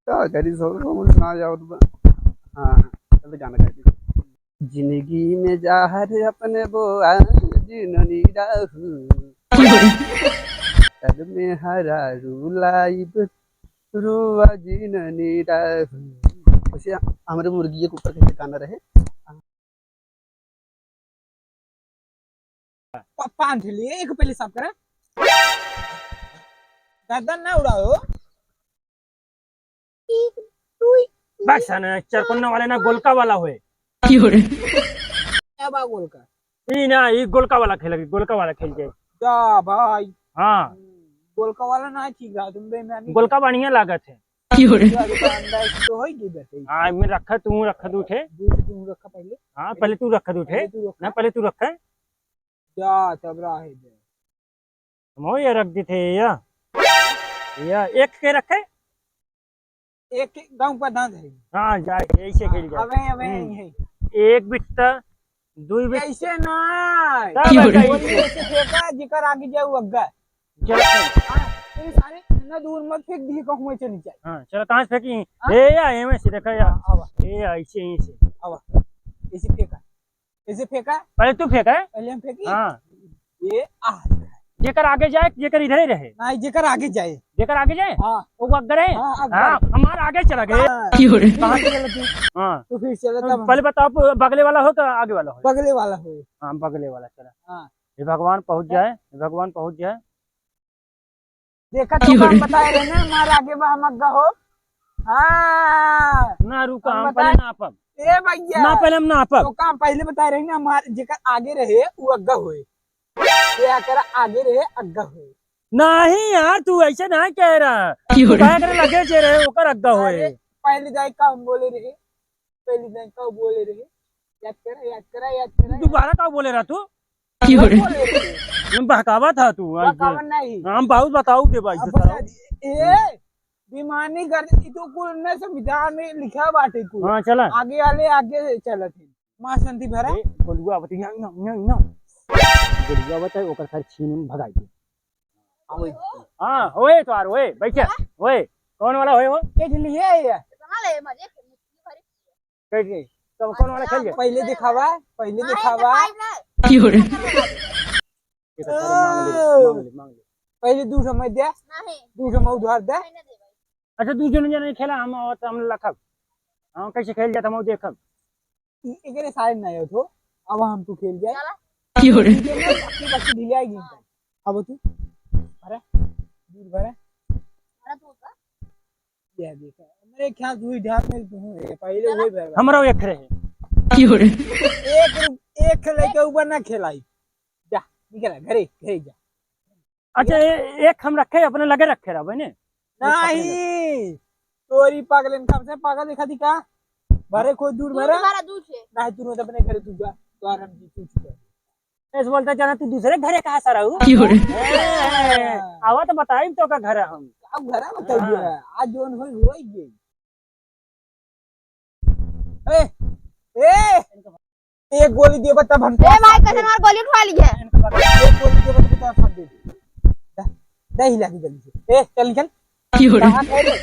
क्या करी सो ना जाओ तो। हाँ चल गाना गा दी। जिंदगी में जहर अपने वो जिननी रहू तब में हरा रूलाइब रुआ जिननी रहू। वैसे हमारे मुर्गी के ऊपर कैसे गाना रहे। पान लिए एक पहले साफ करा गर्दन ना उड़ाओ। बस ना चरकुन्ना वाले ना गोलका वाला हुए क्या बा गोल का ई ना ई गोलका वाला खेल के जा भाई। हाँ गोलका वाला ना ठीक रहा तुम बे मैं गोलका बढ़िया लागत है। अंदर तो होगी बैठे। हाँ मैं रखा तू उठे। तुम रखा पहले। हाँ पहले तू रखा तू उठे ना पहले तू रखा जा तब रहा है हम ये रख दी थे या एक के रखे एक गांव का दांत है। हाँ जाए ऐसे खेल जाए अबे अबे है एक बिट्टा दुई बिट्टा ऐसे ना सब ऐसे फेंका जिकर आगे जाऊ अग्गा। चल ये सारे ना दूर मत फेंक दिए कहूं ऐसे नीचे। हाँ चलो कहाँ से फेंकी ए या ए में से देखा या ए ऐसे ऐसे आवा ऐसे फेंका ऐसे फेंका पहले तू फेंका है पहले हम फेंकी। हाँ ये आ जेकर आगे जाए जेकर इधर ही रहे ना जिकर आगे जाए। जेकर आगे जाए हाँ वो अगर है हाँ हाँ हमारा आगे चला गए कहाँ से चला तू? हाँ तो फिर चला तब पहले बताओ बगले वाला हो तो आगे वाला हो। बगले वाला हो। हाँ बगले वाला चला हाँ ये भगवान पहुंच जाए देखा तो काम बताए रहे ना हमारे आगे बा हम अग्गा हो। हाँ ना रुका हम हम पहले नापब ए भैया ना पहले हम नापब तो काम पहले बताए रहे ना हमारे जेकर आगे रहे वो अग्गा होए ये कर आगे रहे अग्गा होए। नहीं यार तू ऐसे नहीं कह रहा तू काहे करे लगे जे रहे ओकर अग्गा होए। पहले जाए काम बोले रहे पहले जाए का बोले रहे याद करा दोबारा का बोले रहा तू बोले रहे बहकावा था तू कावन नहीं हम बहुत बताऊ दे भाई ए बेईमानी कर तो कुल ने संविधान में लिखा बाटे कुल। हाँ चला आगे वाले आगे चलत है मां शांति भरा गोलुआ बती ना गोलुआ बता ओकर सर छीन भगाई दे। हाँ होए तो यार होए बैठ होए कौन वाला होए हो के लिए ये कैसे तो कौन वाला खेल पहले दिखावा पहले दू समय दे दू समय उधार दे। अच्छा तू जन जन खेला हम लखब हम कैसे खेल जाता हम देखब एकरे साइड ना हो तो अब हम तू खेल जाए अपनी बच्ची ढीले आएगी अब तू भरा दूध भरा ये देखा मेरे ख्याल तू ध्यान में तू है पहले वही भरा हमरा एक रहे एक लेके ऊपर ना खेलाई जा निकल घरे जा। अच्छा एक हम रखे अपने लगे रखे रहा बने नहीं तोरी पागल कब से पागल दिखा दिखा भरे कोई दूर भरा नहीं तू तो अपने घरे तू जा तो आराम जी तू ऐसे बोलता जाना तू दूसरे घरे कहाँ सारा हूँ आवा तो बताई तो का घर हम अब घरा बता दिया आज जोन हो ही गई। ए एक गोली दे बता हम ए भाई कैसे मार गोली उठवा ली है एक गोली दे बता फाड़ दे दे हिला के जल्दी से ए चल निकल कहां गए रे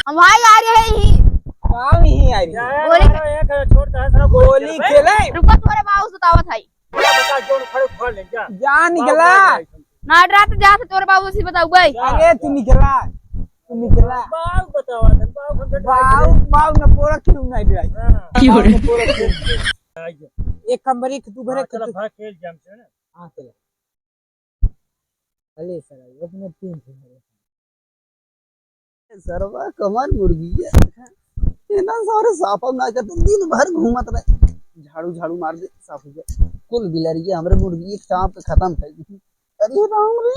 हम भाई आ रहे हैं ही कहां नहीं आ रही एक छोड़ दे सारा गोली खेले रुको तुम्हारे बाबू बतावत है बता जोन खड़े खोल ले जा जा निकला ना रात जा से तोरे बाबू से बताऊ गई अरे तू निकला बाव बतावा बाव न पोरा क्यों नहीं ड्राई एक कमरे की तू भरे चला भाग खेल जम से ना। हां चला अले सर अपने टीम से सरवा कमर मुर्गी है ये ना सारे साफा ना करते दिन भर घूमत रहे झाड़ू मार दे साफ हो जाए कुल बिलरिया हमरे मुर्गी एक चांप पे खत्म कर दी। अरे राम रे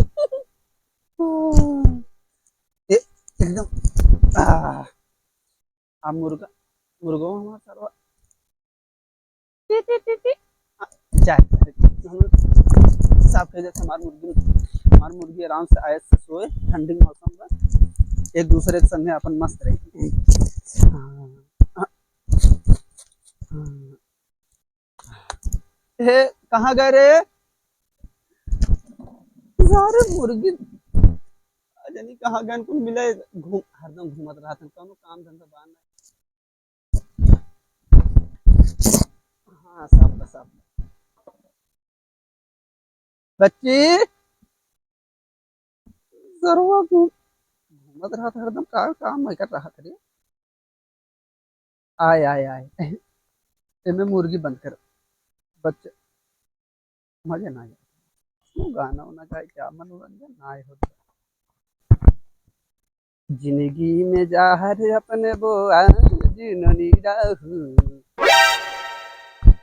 एकदम आ मुर्गो हमारा सरवा चाय साफ कर देते हमारी मुर्गी आराम से आयत से सोए ठंडी मौसम में एक दूसरे के संगे अपन मस्त रही। कहाँ गए रे सारे मुर्गी जानी कहाँ गन को मिले घूम हरदम घूमत रहा था कोनो काम धंधा बान हाँ सब बच्ची सरवा घूमत रहा था हरदम का काम मैं कर रहा था रे आए आए आए इनमें मुर्गी बंद कर बच्चे मजे ना आए गाना वाना गाए क्या मनोरंजन ना आए होता जिंदगी में जहर अपने बोआ जिननी रहू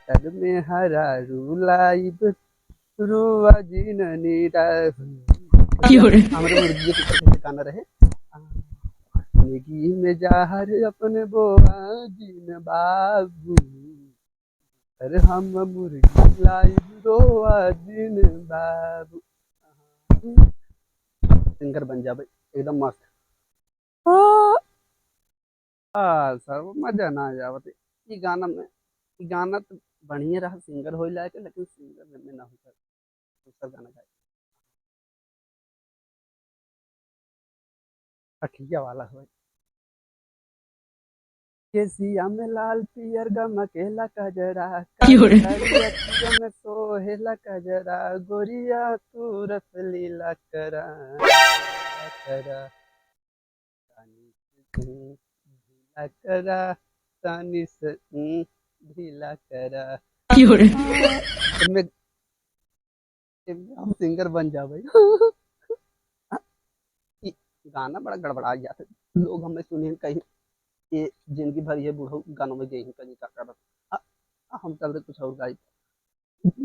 तब में हरा रूलाइब रुआ जिननी रहू हमारे मुर्गी के ऊपर गाना रहे जिंदगी में जहर अपने बोआ जिन बाबू अरे हम मुर्गी लाइब रोआ जिन बाबू सिंगर बन जा भाई एकदम मस्त सर मजा ना आ जावत ई गाना में ई गाना तो बढ़िया रहा सिंगर हो लायक लेकिन सिंगर में ना हो सर दूसरा गाना गाए अखिया वाला हो केसिया में लाल पियर गमकेला कजरा अखिया में सोहेला कजरा गोरिया तू रस लीला करा करा ढीला करा तानी से ढीला करा हम सिंगर बन जा भाई गाना बड़ा गड़बड़ा जाता लोग हमें सुने कहीं ये जिंदगी भर ये बूढ़ो गानों में गई कहीं का कर हम चल रहे कुछ और गाई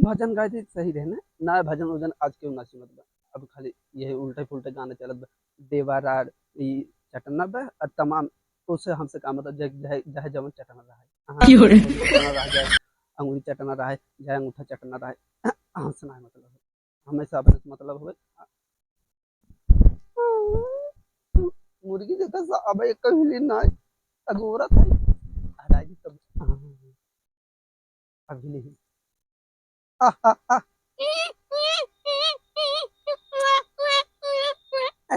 भजन गाए थे सही रहे ना भजन वजन आज क्यों ना सुनत बा अब खाली ये उल्टे पुल्टे गाने चलत बा देवारार ई चटना बा और तमाम उससे हमसे काम मतलब जह जवन चटना रहा है चटना रह जाए अंगुली चटना रहा है जय अंगूठा चटना रहा है हमसे ना मतलब हमेशा अपने से मतलब हो मुर्गी देखा सा अब एक कहिली ना अगोरा था हराई सब अभी नहीं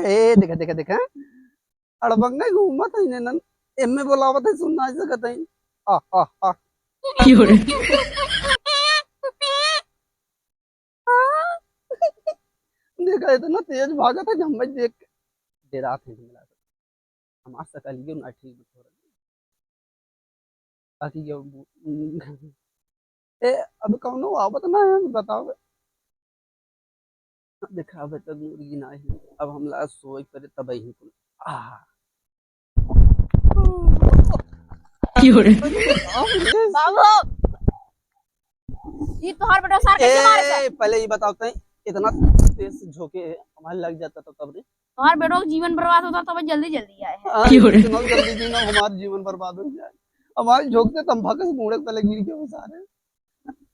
ए देखा देखा देखा अड़बंगा घूमत है ने नन एमे बोलावत है सुन ना सकत है आ आ आ देखा इतना तेज भागा था जब मैं देख डेरा थे मिला हमार सकल ये ना ठीक हो रहा बाकी ये ए अब कौनो आवत ना है बताओ देखा अब तक मुर्गी ना है अब हम ला सोई करे तब ही कुल आ बाबू ये तोहर बेटा सार कैसे मारे थे पहले ये बताते हैं इतना तेज से झोंके हमारे लग जाता तो तब रे तोहर बेटो का जीवन बर्बाद होता तो जल्दी जल्दी आए हैं इतना जल्दी जीना हमारा जीवन बर्बाद हो जाए हमारे झोंकते तम भगस मुड़क तले गिर के वो सारे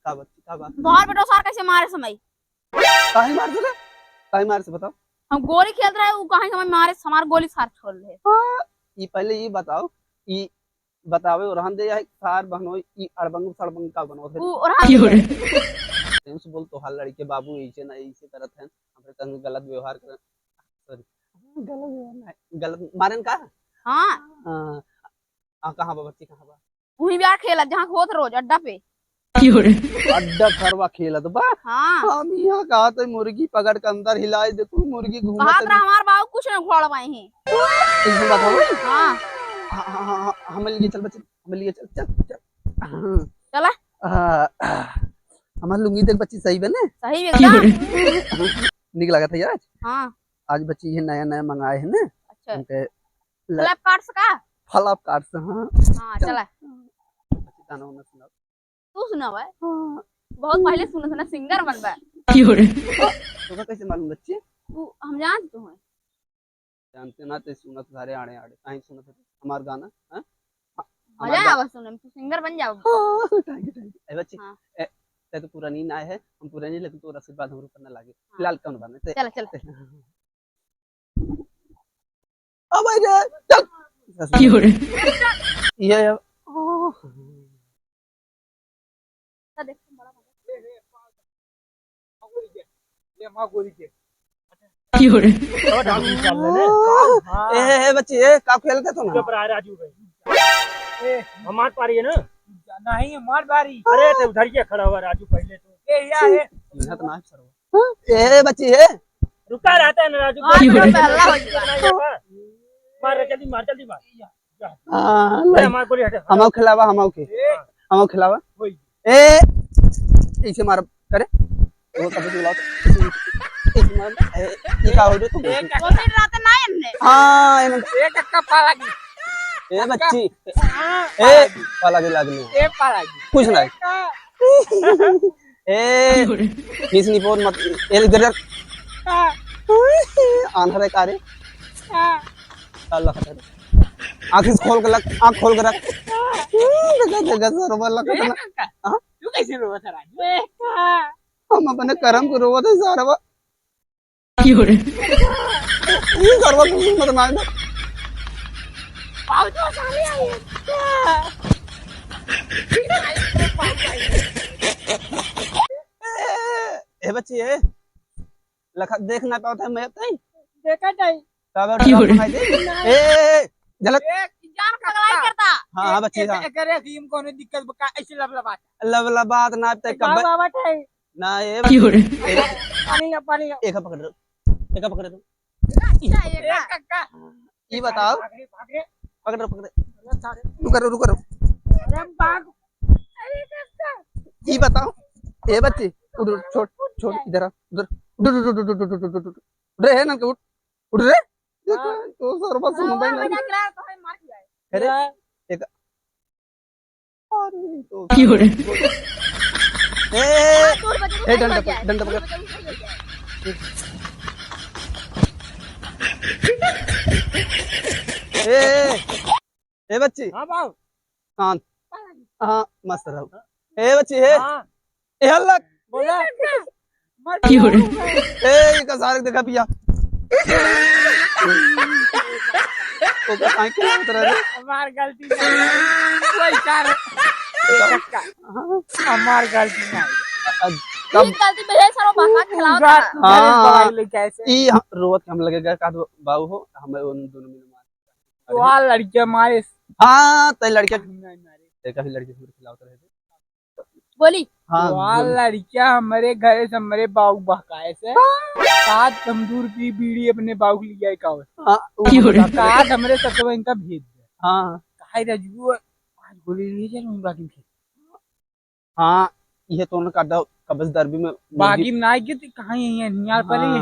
का बात तोहर बेटो सार कैसे मारे समय काहे मार से बताओ हम गोली खेल रहे हैं वो कहीं समय मारे हमार गोली सार छोड़ रहे ये पहले ये बताओ ये बतावे और हम दे या सार बहनो ई अड़बंग सड़बंग का बनो थे वो और हम से बोल तो हाल लड़के बाबू ऐसे ना ऐसे करत हैं हमरे संग गलत व्यवहार कर सॉरी गलत व्यवहार नहीं गलत मारन का हां कहां बा बच्ची कहां बा वही बार खेला जहां होत रोज अड्डा पे अड्डा खरवा खेलत बा हां हम यहाँ कहा तो मुर्गी पकड़ के अंदर हिलाए दे तू मुर्गी घूमत कहा तर हमार बाबू कुछ न घोड़ पाए हैं ऐसे बताओ हां हम लिए चल बच्चे हम लिए चल चला हमार लुंगी देख बच्ची सही बने सही एकदम निक लगा था यार हां आज बच्ची ये नया नया मंगाए हैं ना अच्छा उनके फ्लिपकार्ट से का फ्लिपकार्ट से हाँ हां चला गाना वाना सुनाओ तू सुना भाई बहुत पहले सुना था ना सिंगर बनबा तो कैसे मालूम बच्चे तू हम जानते हैं जानते ना ते सुनत सारे आड़े आड़े काहे सुनत है हमार गाना हां मजा आवा सुनने में तू सिंगर बन जाओ थैंक यू ए बच्ची हाँ। ते तो पूरा नींद आए है हम पूरा नहीं लेकिन तोरा आशीर्वाद हमरो पर ना लागे फिलहाल कौन बने चल चल अब आ जा चल ये ले मां गोली के तो डाल चल ले ए बच्ची ए का खेलते तो जो ना पर आ राजू भाई ए हम मार पा रही है ना नहीं मार बारी अरे तो उधर ही खड़ा हुआ राजू पहले तो ए या है इन्हें तो ना सर ए बच्ची ए रुका रहता है ना राजू हाँ, तो पहला हो गया। मार जल्दी मार हां मार गोली हटे हमौ खिलावा हमौ खिलावा होई ए इसे मार करे वो कब से बुलाओ इसे मार ए ये का हो रे तुम वो साइड रहते ना इनने हां एमन ए कक्का पालागी ए बच्ची हां ए पाला के लागने ए पालागी कुछ नहीं ए किसनी फोन मत ए इधर आंधरे कारे अल्लाह खतर आंख खोल के रख आंख खोल के रख जगह जगह सर वाला कतना हां तू कैसे रोवा था राजू हम अपने कर्म को रोवत है सारा ये करवा कुछ मत ना पाव तो साले आई ए बच्ची ए लखा देख ना पाता मैं नहीं देखा नहीं काबे ए झलक जान खगलाई करता हां हां बच्ची हां करे भीम कोनो दिक्कत बका ऐसे लबलबा लबलबात ना ते कब बाबा ठाई ना ए पानी ला एक पकड़ दो अच्छा कक्का ये बताओ भाग रे पकड़ रुको अरे भाग अरे कक्का ये बताओ ए बच्ची उड़ छोड़ छोड़ इधर आ उधर उड़ रे है ना उड़ रे तो सर्व सुन भाई ना मजा करा तो है मार दिया अरे एक अरे तो की हो रे ए डंडा पकड़ ए बच्ची हां बाऊ शांत हां मस्त रहो ए बच्ची ए हल्ला बोला की हो रे ए का सारे देखा पिया ओ का काहे के उतर रे हमार गलती नहीं कोई कार कक्का हमार गलती नहीं कब गलती मेरे सारो भागा खिलाओ था हां ले कैसे ई रोवत हम लगेगा का बाबू हो हम उन दोनों में मार तो आ लड़के मारे हां ते लड़के देखा भी लड़के से खिलावत रहे बोली हां तो आ लड़कियां हमारे घर से हमारे बाबू बहकाए से 7 तंदूर की बीड़ी अपने बाबू के लिए का काट हमरे सतवा इनका भेज दे हां काहे रजू आज गोली नहीं चल बाकी हां ये तो का कबज दरबी में बाकी ना के कहां यहां नियार पर ही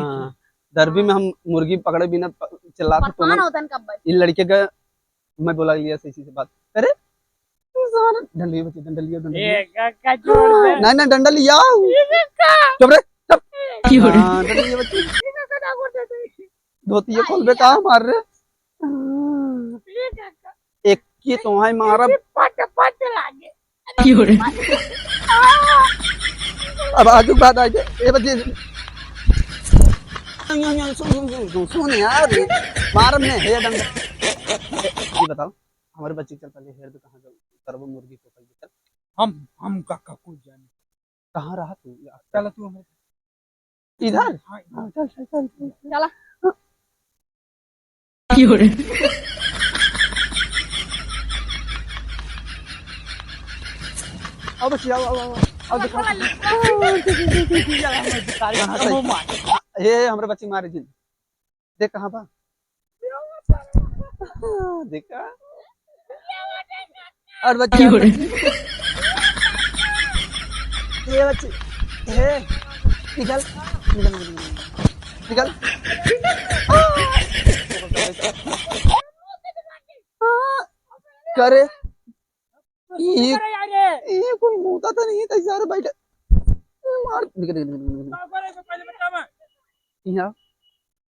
दरबी में हम मुर्गी पकड़े बिना चिल्लाते तो परेशान होता है कब ये लड़के का मैं बोला लिया सही से बात अरे डंडली बच्ची डंडली ए काका छोड़ दे नहीं नहीं डंडा लिया चुप रे चुप हां डंडली बच्ची धोती है खोल बे का मार रे एक की तो है मारा पट पट लागे की हो रे अब आजू बात आ जाए ए बच्ची सुन यार मार में है डंडा ये बताओ हमारे बच्चे चल पहले हेयर कहां जाओ सर्व मुर्गी को पहले चल हम काका को जाने कहां रहा तू चल तू हमें इधर हां चल चल चल चला की हो रे अब आओ देखो ये हमारे बच्चे मारे जिन देख कहां बा देखा और बच्चे ये बच्चे ए निकल निकल निकल करे ये कोई मुंहता तो नहीं था सारे बैठे मार निकल पहले बता मैं यहां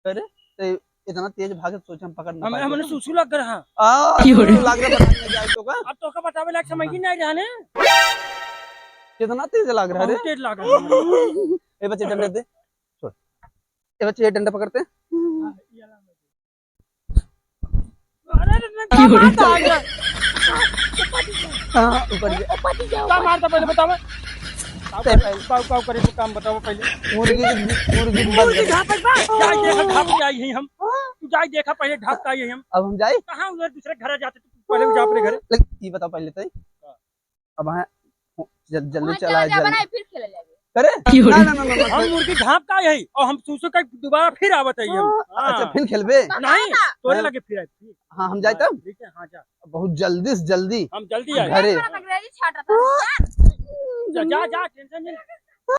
करे तो इतना तेज भागे सोचे हम पकड़ ना पाए हमने सुसु लग रहा लग रहा पता नहीं जाए तो का अब तो का बतावे लायक समझ ही नहीं जाने कितना तेज लग रहा है तेज लग रहा ए बच्चे डंडा दे छोड़ ए बच्चे ये डंडा पकड़ते अरे हां ऊपर क्या मारता पहले बता मैं ते पहले काऊ काऊ करे तो काम बताओ पहले। मुर्गी बंद मुर्गी कर। ढाप एक बार जाए देखा ढाप के आई हैं हम। तू जाए देखा पहले ढाप के आई हैं हम। अब हम जाए कहाँ उधर दूसरे घर जाते तू पहले भी जा अपने घर। ये बताओ पहले तो अब हाँ जल्दी वहाँ चला जा जल्दी बनाए फिर खेले जाएंगे। करे ना हम मुर्गी ढाप का आई है और हम सूसो का दोबारा फिर आवत है हम। अच्छा फिर खेलबे नहीं तोरे लगे फिर आई फिर। हाँ हम जाए तब ठीक है हाँ जा बहुत जल्दी से जल्दी हम जल्दी आए। घरे अंग्रेजी छाट रहा था। जा जा टेंशन नहीं।